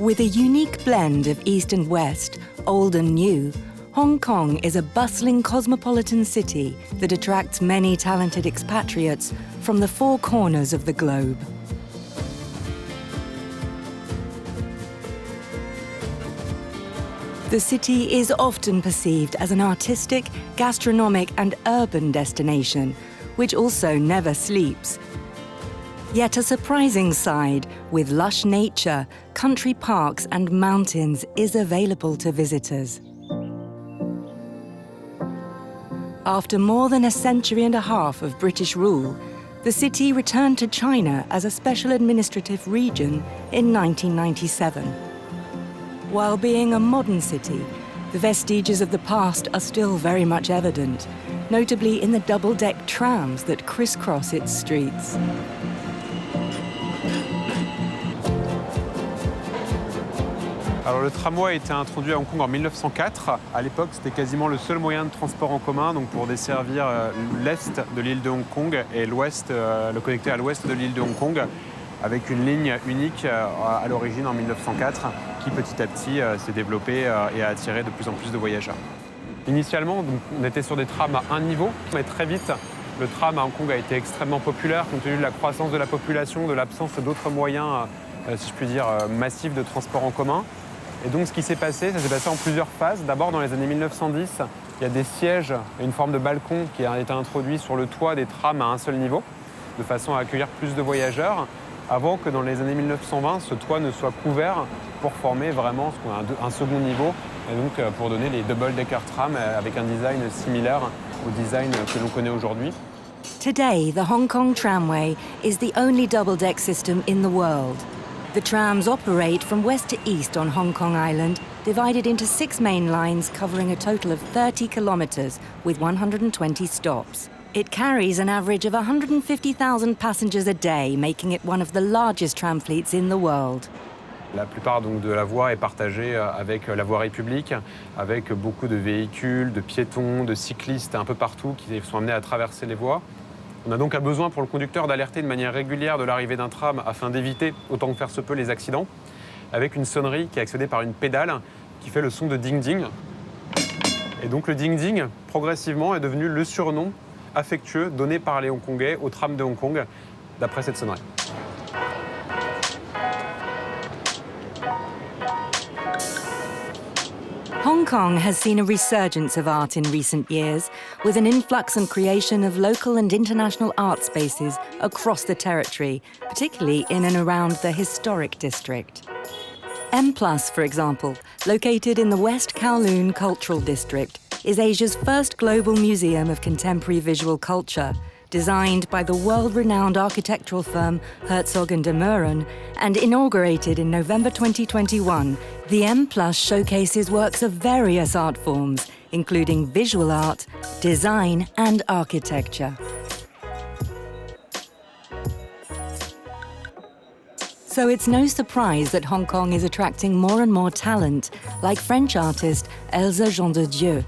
With a unique blend of East and West, old and new, Hong Kong is a bustling cosmopolitan city that attracts many talented expatriates from the four corners of the globe. The city is often perceived as an artistic, gastronomic and urban destination, which also never sleeps. Yet a surprising side, with lush nature, country parks and mountains, is available to visitors. After more than a century and a half of British rule, the city returned to China as a special administrative region in 1997. While being a modern city, the vestiges of the past are still very much evident, notably in the double-deck trams that crisscross its streets. Alors, le tramway a été introduit à Hong Kong en 1904. À l'époque, c'était quasiment le seul moyen de transport en commun, donc pour desservir l'est de l'île de Hong Kong et l'ouest, le connecter à l'ouest de l'île de Hong Kong, avec une ligne unique à l'origine en 1904, qui petit à petit s'est développée et a attiré de plus en plus de voyageurs. Initialement, donc, on était sur des trams à un niveau, mais très vite, le tram à Hong Kong a été extrêmement populaire, compte tenu de la croissance de la population, de l'absence d'autres moyens, si je puis dire, massifs de transport en commun. Et donc ce qui s'est passé, ça s'est passé en plusieurs phases. D'abord dans les années 1910, il y a des sièges et une forme de balcon qui a été introduit sur le toit des trams à un seul niveau, de façon à accueillir plus de voyageurs, avant que dans les années 1920, ce toit ne soit couvert pour former vraiment un second niveau, et donc pour donner les double-decker trams avec un design similaire au design que l'on connaît aujourd'hui. Today, the Hong Kong Tramway is the only double-deck system in the world. The trams operate from west to east on Hong Kong Island, divided into 6 main lines covering a total of 30 kilometres with 120 stops. It carries an average of 150,000 passengers a day, making it one of the largest tram fleets in the world. La plupart donc, de la voie est partagée avec la voirie publique, avec beaucoup de véhicules, de piétons, de cyclistes un peu partout qui sont amenés à traverser les voies. On a donc besoin pour le conducteur d'alerter de manière régulière de l'arrivée d'un tram afin d'éviter autant que faire se peut les accidents, avec une sonnerie qui est accédée par une pédale qui fait le son de ding-ding. Et donc le ding-ding, progressivement, est devenu le surnom affectueux donné par les Hongkongais au tram de Hong Kong, d'après cette sonnerie. Hong Kong has seen a resurgence of art in recent years, with an influx and creation of local and international art spaces across the territory, particularly in and around the historic district. M+, for example, located in the West Kowloon Cultural District, is Asia's first global museum of contemporary visual culture, designed by the world-renowned architectural firm Herzog & de Meuron and inaugurated in November 2021. The M+ showcases works of various art forms, including visual art, design and architecture. So it's no surprise that Hong Kong is attracting more and more talent, like French artist Elsa Jean de Dieu.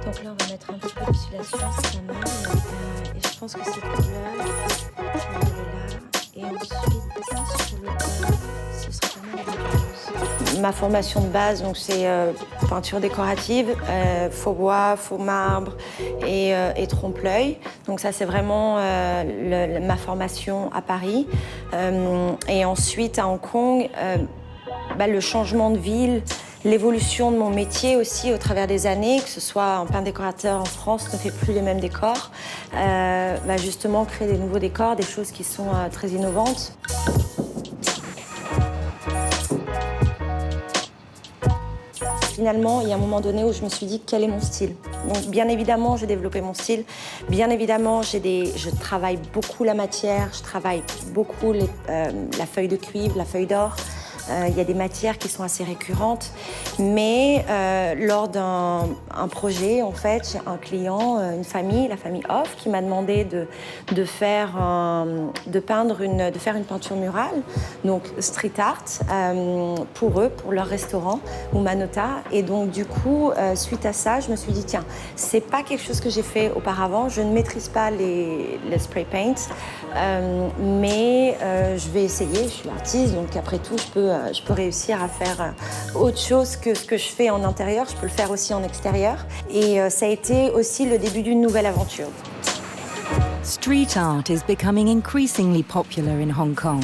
Donc là, on va mettre un petit peu d'épilation sur sa main et je pense que cette couleur, je vais aller là et ensuite sur le col, ce sera pas mal de rose. Ma formation de base, donc c'est peinture décorative, faux bois, faux marbre et trompe-l'œil. Donc ça, c'est vraiment ma formation à Paris. Et ensuite, à Hong Kong, le changement de ville, l'évolution de mon métier aussi au travers des années, que ce soit un peintre décorateur en France ne fait plus les mêmes décors, justement créer des nouveaux décors, des choses qui sont très innovantes. Finalement, il y a un moment donné où je me suis dit quel est mon style. Donc, bien évidemment, j'ai développé mon style. Bien évidemment, je travaille beaucoup la matière, je travaille beaucoup la feuille de cuivre, la feuille d'or. Il y a des matières qui sont assez récurrentes, mais lors d'un projet, en fait, j'ai un client, une famille, la famille Off, qui m'a demandé de faire une peinture murale, donc street art, pour eux, pour leur restaurant, Umanota. Et donc, du coup, suite à ça, je me suis dit, tiens, c'est pas quelque chose que j'ai fait auparavant, je ne maîtrise pas les spray paints, mais je vais essayer, je suis artiste, donc après tout, je peux je peux réussir à faire autre chose que ce que je fais en intérieur. Je peux le faire aussi en extérieur. Et ça a été aussi le début d'une nouvelle aventure. Street art is becoming increasingly popular in Hong Kong.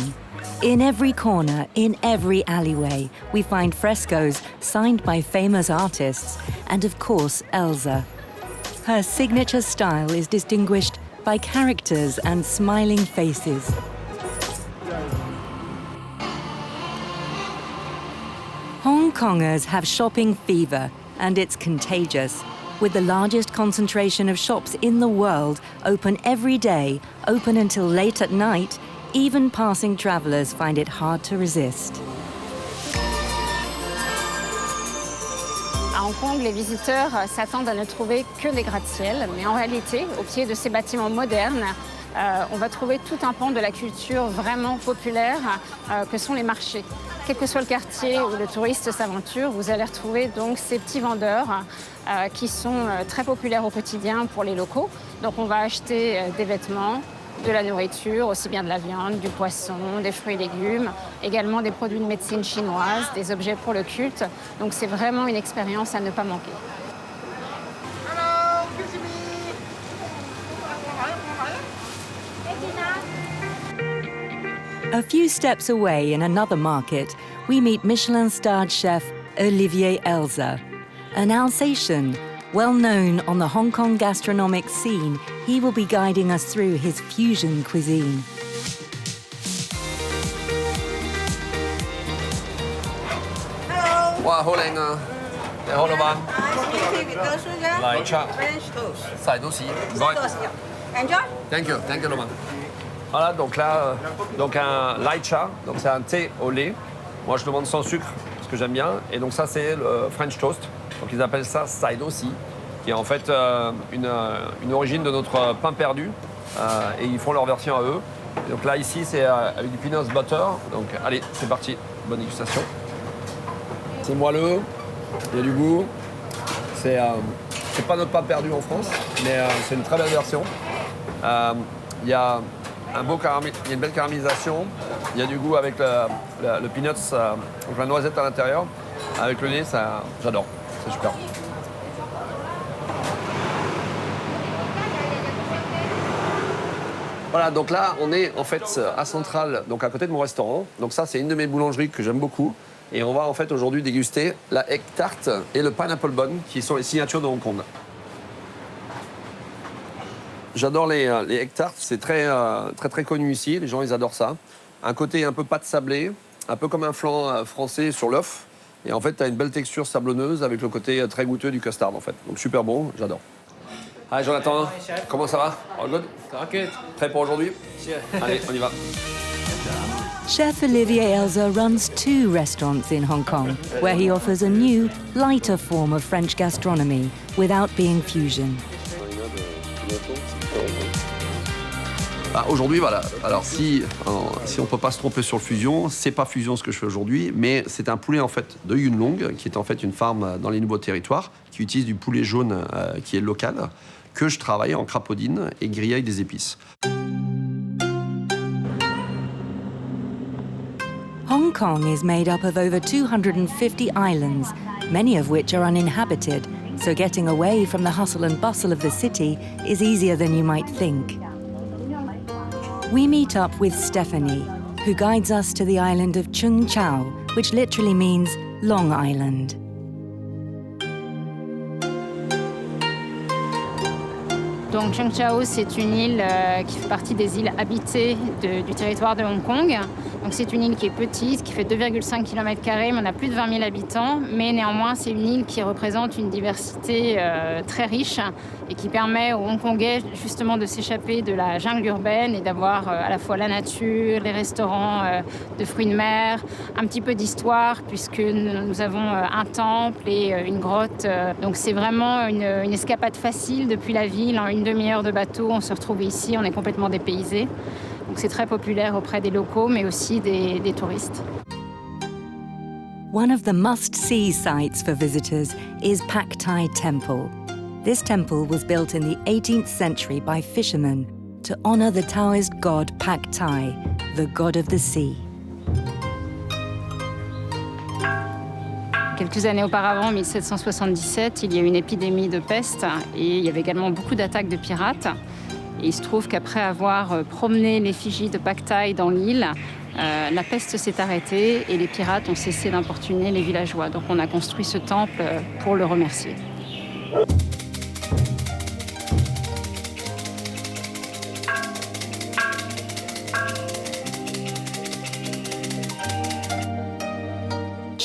In every corner, in every alleyway, we find frescoes signed by famous artists and, of course, Elsa. Her signature style is distinguished by characters and smiling faces. Hong Kongers have shopping fever, and it's contagious. With the largest concentration of shops in the world, open every day, open until late at night, even passing travellers find it hard to resist. À Hong Kong, les visiteurs s'attendent à ne trouver que des gratte-ciel, mais en réalité, au pied de ces bâtiments modernes, on va trouver tout un pan de la culture vraiment populaire que sont les marchés. Quel que soit le quartier où le touriste s'aventure, vous allez retrouver donc ces petits vendeurs qui sont très populaires au quotidien pour les locaux. Donc on va acheter des vêtements, de la nourriture, aussi bien de la viande, du poisson, des fruits et légumes, également des produits de médecine chinoise, des objets pour le culte. Donc c'est vraiment une expérience à ne pas manquer. A few steps away in another market, we meet Michelin-starred chef Olivier Elza. An Alsatian, well known on the Hong Kong gastronomic scene, he will be guiding us through his fusion cuisine. Hello. 哇，好靚啊！你好，老闆。奶茶。晒到屎，唔該。Enjoy. Thank you,老闆。Voilà, donc là, donc un lai cha, donc c'est un thé au lait. Moi, je demande sans sucre, parce que j'aime bien. Et donc ça, c'est le French toast. Donc ils appellent ça saido si, qui est en fait une origine de notre pain perdu. Et ils font leur version à eux. Et donc là, ici, c'est avec du peanut butter. Donc allez, c'est parti. Bonne dégustation. C'est moelleux, il y a du goût. C'est pas notre pain perdu en France, mais c'est une très belle version. Il y a une belle caramélisation, il y a du goût avec le peanuts, donc la noisette à l'intérieur. Avec le lait, j'adore, c'est super. Voilà, donc là, on est en fait à Centrale, donc à côté de mon restaurant. Donc ça, c'est une de mes boulangeries que j'aime beaucoup. Et on va en fait aujourd'hui déguster la egg tart et le pineapple bun, qui sont les signatures de Hong Kong. J'adore les egg tarts, c'est très connu ici, les gens ils adorent ça. Un côté un peu pâte sablée, un peu comme un flan français sur l'œuf. Et en fait, tu as une belle texture sablonneuse avec le côté très goûteux du custard en fait. Donc super bon, j'adore. Allez Jonathan, comment ça va? All good? Good. Prêt pour aujourd'hui? Allez, on y va. Chef Olivier Elza runs 2 restaurants in Hong Kong, where he offers a new, lighter form of French gastronomy without being fusion. Aujourd'hui, voilà. Alors, si on ne peut pas se tromper sur le fusion, c'est pas fusion ce que je fais aujourd'hui, mais c'est un poulet en fait de Yuen Long, qui est en fait une farm dans les Nouveaux Territoires, qui utilise du poulet jaune qui est local, que je travaille en crapaudine et grillé avec des épices. Hong Kong is made up of over 250 islands, many of which are uninhabited, so getting away from the hustle and bustle of the city is easier than you might think. We meet up with Stephanie, who guides us to the island of Chung Chau, which literally means Long Island. Donc Chung Chau, c'est une île qui fait partie des îles habitées du territoire de Hong Kong. Donc c'est une île qui est petite, qui fait 2,5 km², mais on a plus de 20 000 habitants. Mais néanmoins, c'est une île qui représente une diversité très riche et qui permet aux Hongkongais justement de s'échapper de la jungle urbaine et d'avoir à la fois la nature, les restaurants de fruits de mer, un petit peu d'histoire puisque nous avons un temple et une grotte. Donc c'est vraiment une escapade facile depuis la ville. En une demi-heure de bateau, on se retrouve ici, on est complètement dépaysé. Donc c'est très populaire auprès des locaux, mais aussi des touristes. One of the must-see sites for visitors is Pak Tai Temple. This temple was built in the 18th century by fishermen to honor the Taoist god Pak Tai, the god of the sea. Quelques années auparavant, en 1777, il y a eu une épidémie de peste et il y avait également beaucoup d'attaques de pirates. Et il se trouve qu'après avoir promené l'effigie de Paktai dans l'île, la peste s'est arrêtée et les pirates ont cessé d'importuner les villageois. Donc on a construit ce temple pour le remercier.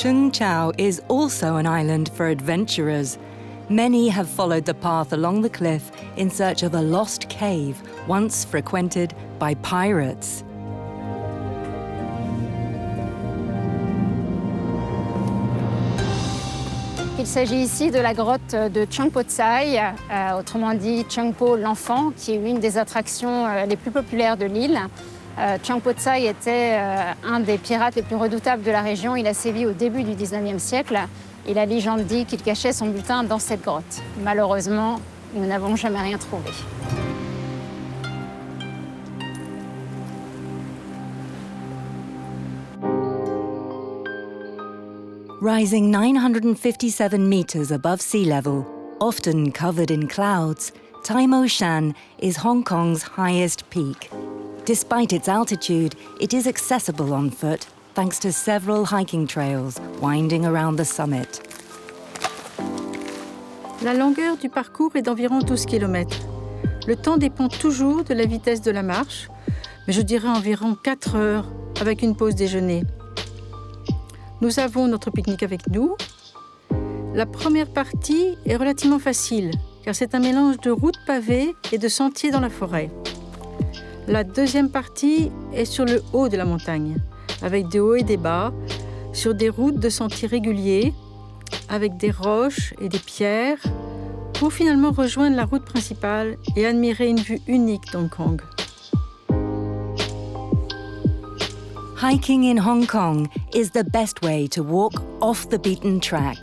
Cheung Chau is also an island for adventurers. Many have followed the path along the cliff in search of a lost cave once frequented by pirates. Il s'agit ici de la grotte de Cheung Po Tsai, autrement dit Cheung Po l'enfant, qui est une des attractions les plus populaires de l'île. Cheung Po Tsai était un des pirates les plus redoutables de la région. Il a sévi au début du 19e siècle et la légende dit qu'il cachait son butin dans cette grotte. Malheureusement, nous n'avons jamais rien trouvé. Rising 957 meters above sea level, often covered in clouds, Tai Mo Shan is Hong Kong's highest peak. Despite its altitude, it is accessible on foot thanks to several hiking trails winding around the summit. La longueur du parcours est d'environ 12 km. Le temps dépend toujours de la vitesse de la marche, mais je dirais environ 4 heures avec une pause déjeuner. Nous avons notre pique-nique avec nous. La première partie est relativement facile, car c'est un mélange de routes pavées et de sentiers dans la forêt. La deuxième partie est sur le haut de la montagne, avec des hauts et des bas, sur des routes de sentiers réguliers, avec des roches et des pierres, pour finalement rejoindre la route principale et admirer une vue unique d'Hong Kong. Hiking in Hong Kong is the best way to walk off the beaten track.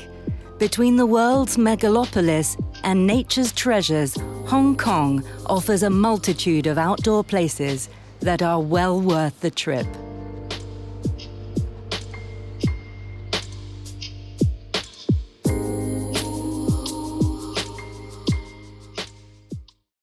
Between the world's megalopolis and nature's treasures, Hong Kong offers a multitude of outdoor places that are well worth the trip.